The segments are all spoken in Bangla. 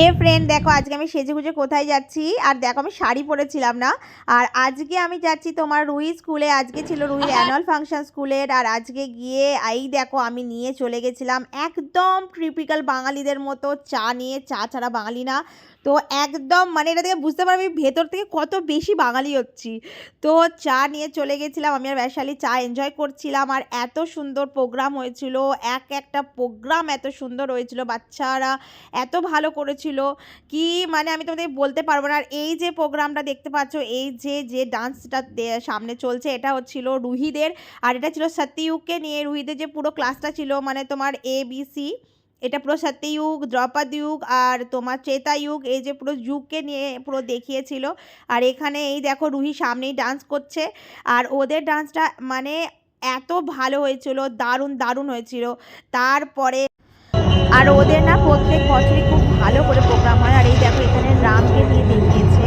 হে ফ্রেন্ড, দেখো আজকে আমি সেজেগুজে কোথায় যাচ্ছি। আর দেখো আমি শাড়ি পরেছিলাম না। আর আজকে আমি যাচ্ছি তোমার রুহি স্কুলে। আজকে ছিল রুহির অ্যানুয়াল ফাংশন স্কুলের। আর আজকে গিয়ে এই দেখো আমি নিয়ে চলে গেছিলাম একদম ট্রিপিক্যাল বাঙালিদের মতো চা নিয়ে। চা ছাড়া বাঙালি না। তো একদম মানে এটা থেকে বুঝতে পারবি ভেতর থেকে কত বেশি বাঙালি হচ্ছি। তো চা নিয়ে চলে গেছিলাম আমি আর বৈশালী, চা এনজয় করছিলাম। আর এত সুন্দর প্রোগ্রাম হয়েছিল, একটা প্রোগ্রাম এত সুন্দর হয়েছিল, বাচ্চারা এত ভালো করেছিল কি মানে আমি তোমাদের বলতে পারবো না। আর এই যে প্রোগ্রামটা দেখতে পাচ্ছ, এই যে যে ডান্সটা সামনে চলছে, এটা হচ্ছিল রুহিদের। আর এটা ছিল সত্যযুগকে নিয়ে। রুহিদের যে পুরো ক্লাসটা ছিল মানে তোমার ABC, এটা পুরো সত্যযুগ, দ্রৌপদ যুগ আর তোমার ত্রেতা যুগ, এই যে পুরো যুগকে নিয়ে পুরো দেখিয়েছিল। আর এখানে এই দেখো রুহি সামনেই ডান্স করছে। আর ওদের ডান্সটা মানে এত ভালো হয়েছিল, দারুণ দারুণ হয়েছিল। তারপরে আর ওদের না প্রত্যেক বছরই খুব ভালো করে প্রোগ্রাম হয়। আর এই দেখো এখানে রামকে নিয়ে দেখিয়েছে।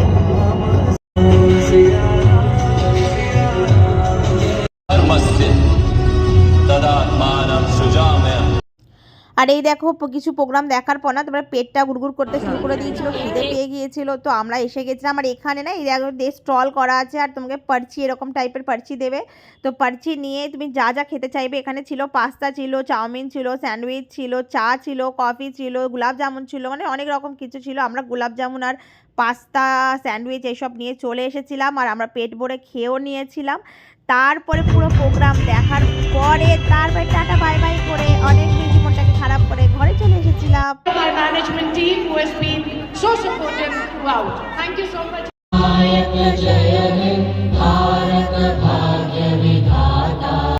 আর এই দেখো কিছু প্রোগ্রাম দেখার পর না তোমরা পেটটা গুড়গুড় করতে শুরু করে দিয়েছিল, খিদে পেয়ে গিয়েছিল। তো আমরা এসে গেছিলাম। আর এখানে না এই দেখো স্টল করা আছে। আর তোমাকে পার্চি, এরকম টাইপের পার্চি দেবে। তো পার্চি নিয়ে তুমি যা যা খেতে চাইবে। এখানে ছিল পাস্তা, ছিল চাউমিন, ছিল স্যান্ডউইচ, ছিল চা, ছিল কফি, ছিল গোলাপ জামুন, ছিল মানে অনেক রকম কিছু ছিল। আমরা গোলাপ জামুন আর পাস্তা, স্যান্ডউইচ এইসব নিয়ে চলে এসেছিলাম। আর আমরা পেট ভরে খেয়েও নিয়েছিলাম। তারপরে পুরো প্রোগ্রাম দেখার পরে তারপরে টাটা বাই বাই করে অনেক বেশি মনটাকে খারাপ করে ঘরে চলে এসেছিলাম। My management team who has been so supportive throughout. Thank you so much.